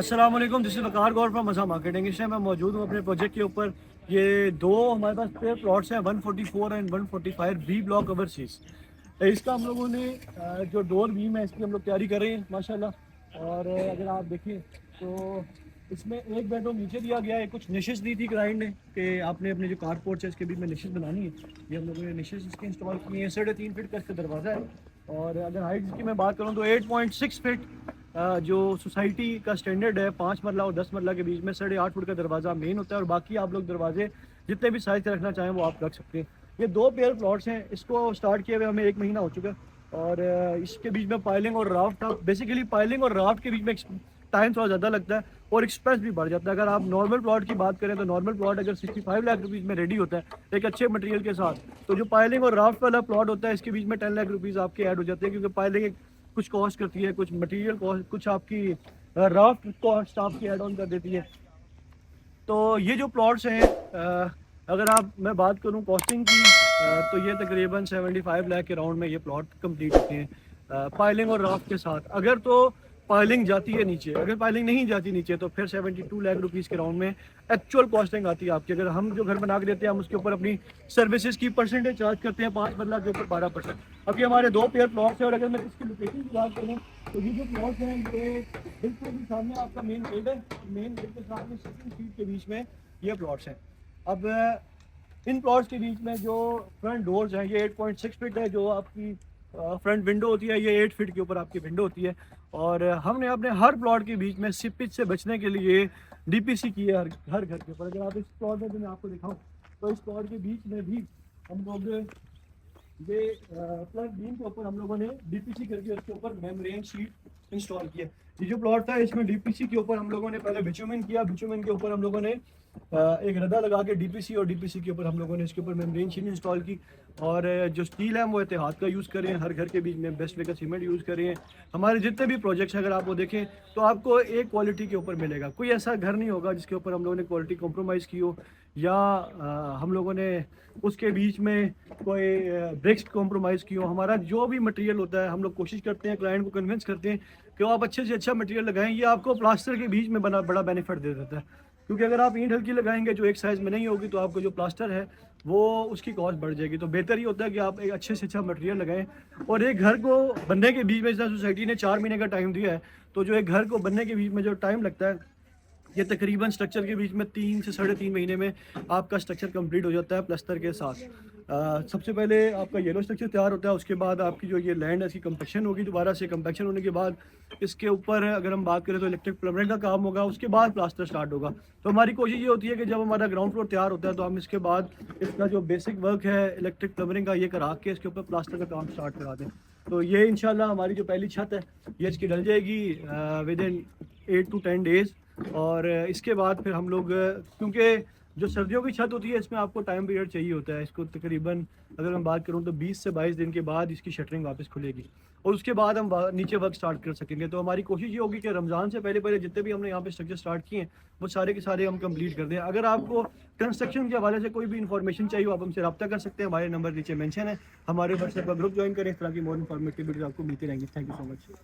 अस्सलाम वालेकुम, this is Waqar Gaur from मज़ा मार्केटिंग। इस टाइम मैं मौजूद हूँ अपने प्रोजेक्ट के ऊपर। ये दो हमारे पास पेयर प्लॉट्स हैं, 144 एंड 145 बी ब्लॉक ओवरसीज। इसका हम लोगों ने जो डोर बीम है इसकी हम लोग तैयारी कर रहे हैं माशाल्लाह। और अगर आप देखें तो इसमें एक बेडरूम नीचे दिया गया है। कुछ निशेस दी थी क्लाइंट ने कि आपने अपने जो कारपोर्ट है इसके बीच में निशेस बनानी है। ये हम लोगों ने निशेस इसके इंस्टॉल किए हैं। 3.5 फीट का इसका दरवाज़ा है। और अगर हाइट की मैं बात करूँ तो 8.6 फीट जो सोसाइटी का स्टैंडर्ड है, 5 मरला और 10 मरला के बीच में 8.5 फुट का दरवाज़ा मेन होता है। और बाकी आप लोग दरवाजे जितने भी साइज़ के रखना चाहें वो आप रख सकते हैं। ये दो पेयर प्लॉट्स हैं, इसको स्टार्ट किए हुए हमें 1 महीना हो चुका है। और इसके बीच में पाइलिंग और राफ्ट था। बेसिकली पाइलिंग और राफ्ट के बीच में टाइम थोड़ा ज़्यादा लगता है और एक्सपेंस भी बढ़ जाता है। अगर आप नॉर्मल प्लॉट की बात करें तो नॉर्मल प्लॉट अगर 65 लाख रुपीज़ में रेडी होता है एक अच्छे मटेरियल के साथ, तो जो पाइलिंग और राफ्ट वाला प्लॉट होता है इसके बीच में 10 लाख रुपीज़ आपके ऐड हो जाते हैं। क्योंकि पाइलिंग कुछ कॉस्ट करती है, कुछ मटेरियल कॉस्ट, कुछ आपकी राफ्ट कॉस्ट आपकी ऐड ऑन कर देती है। तो ये जो प्लॉट्स हैं अगर आप मैं बात करूं कॉस्टिंग की तो ये तकरीबन 75 लाख के राउंड में ये प्लॉट कंप्लीट होते हैं पाइलिंग और राफ्ट के साथ। अगर तो पाइलिंग जाती है नीचे, अगर पाइलिंग नहीं जाती नीचे तो फिर 72 लाख रुपीज़ के राउंड में एक्चुअल कॉस्टिंग आती है आपकी। अगर हम जो घर बना के देते हैं हम उसके ऊपर अपनी सर्विसेज की परसेंटेज चार्ज करते हैं 5 मरला के ऊपर 12%। अभी हमारे दो पेयर प्लॉट्स हैं। और अगर मैं इसकी लोकेशन की बात करूँ तो ये जो प्लॉट हैं ये बिल्कुल भी सामने आपका मेन गेट है। मेन गेट के सामने 16 फीट के बीच में ये प्लॉट्स हैं। अब इन प्लॉट्स के बीच में जो फ्रंट डोर्स हैं ये 8.6 फीट है। जो आपकी फ्रंट विंडो होती है ये 8 फीट के ऊपर आपकी विंडो होती है। और हमने अपने हर प्लॉट के बीच में सीपेज से बचने के लिए डीपीसी की है हर घर के ऊपर। अगर आप इस प्लॉट में जो मैं आपको दिखाऊं तो इस प्लॉट के बीच में भी हम लोग ये प्लस बीम के ऊपर हम लोगों ने डीपीसी करके उसके ऊपर मेम्ब्रेन शीट इंस्टॉल किया। ये जो प्लॉट था इसमें डीपीसी के ऊपर हम लोगों ने पहले बिचुमिन किया। बिचुमिन के ऊपर हम लोगों ने एक रदा लगा के डीपीसी, और डीपीसी के ऊपर हम लोगों ने इसके ऊपर मेम्ब्रेन शीट इंस्टॉल की। और जो स्टील है वो एतिहाद का यूज़ करें, हर घर के बीच में बेस्ट वे का सीमेंट यूज़ करें। हमारे जितने भी प्रोजेक्ट्स अगर आप वो देखें तो आपको एक क्वालिटी के ऊपर मिलेगा। कोई ऐसा घर नहीं होगा जिसके ऊपर हम लोगों ने क्वालिटी कॉम्प्रोमाइज़ की हो, या हम लोगों ने उसके बीच में कोई ब्रिक्स कॉम्प्रोमाइज़ की हो। हमारा जो भी मटेरियल होता है हम लोग कोशिश करते हैं, क्लाइंट को कन्विंस करते हैं कि आप अच्छे से अच्छा मटेरियल लगाएं। ये आपको प्लास्टर के बीच में बड़ा बेनिफिट दे देता है। क्योंकि अगर आप ईंट हल्की लगाएंगे जो एक साइज़ में नहीं होगी तो आपको जो प्लास्टर है वो उसकी कॉस्ट बढ़ जाएगी। तो बेहतर ही होता है कि आप एक अच्छे से अच्छा मटेरियल लगाएं। और एक घर को बनने के बीच में जैसा सोसाइटी ने 4 महीने का टाइम दिया है, तो जो एक घर को बनने के बीच में जो टाइम लगता है ये तकरीबन स्ट्रक्चर के बीच में 3 से 3.5 महीने में आपका स्ट्रक्चर कंप्लीट हो जाता है प्लस्तर के साथ। सबसे पहले आपका येलो स्ट्रक्चर तैयार होता है, उसके बाद आपकी जो ये लैंड है इसकी कंपेक्शन होगी। दोबारा से कंपेक्शन होने के बाद इसके ऊपर अगर हम बात करें तो इलेक्ट्रिक प्लम्बरिंग का काम होगा, उसके बाद प्लास्टर स्टार्ट होगा। तो हमारी कोशिश ये होती है कि जब हमारा ग्राउंड फ्लोर तैयार होता है तो हम इसके बाद इसका जो बेसिक वर्क है इलेक्ट्रिक प्लम्बरिंग का ये करा के इसके ऊपर प्लास्टर का काम स्टार्ट करा दें। तो ये इंशाल्लाह हमारी जो पहली छत है ये इसकी डल जाएगी विद इन 8 to 10 डेज़। और इसके बाद फिर हम लोग क्योंकि जो सर्दियों की छत होती है इसमें आपको टाइम पीरियड चाहिए होता है। इसको तकरीबन अगर मैं बात करूं तो 20 से 22 दिन के बाद इसकी शटरिंग वापस खुलेगी और उसके बाद हम नीचे वर्क स्टार्ट कर सकेंगे। तो हमारी कोशिश ये होगी कि रमज़ान से पहले पहले जितने भी हमने यहाँ पे स्ट्रक्चर स्टार्ट किए हैं वो सारे के सारे हम कंप्लीट कर दें। अगर आपको कंस्ट्रक्शन के हवाले से कोई भी इन्फॉर्मेशन चाहिए हो आप हमसे रब्ता कर सकते हैं। हमारे नंबर नीचे मेंशन है। हमारे व्हाट्सएप का ग्रुप ज्वाइन करें, इस तरह की मोर इन्फॉर्मेटिव वीडियो आपको मिलती रहेंगी। Thank you so much.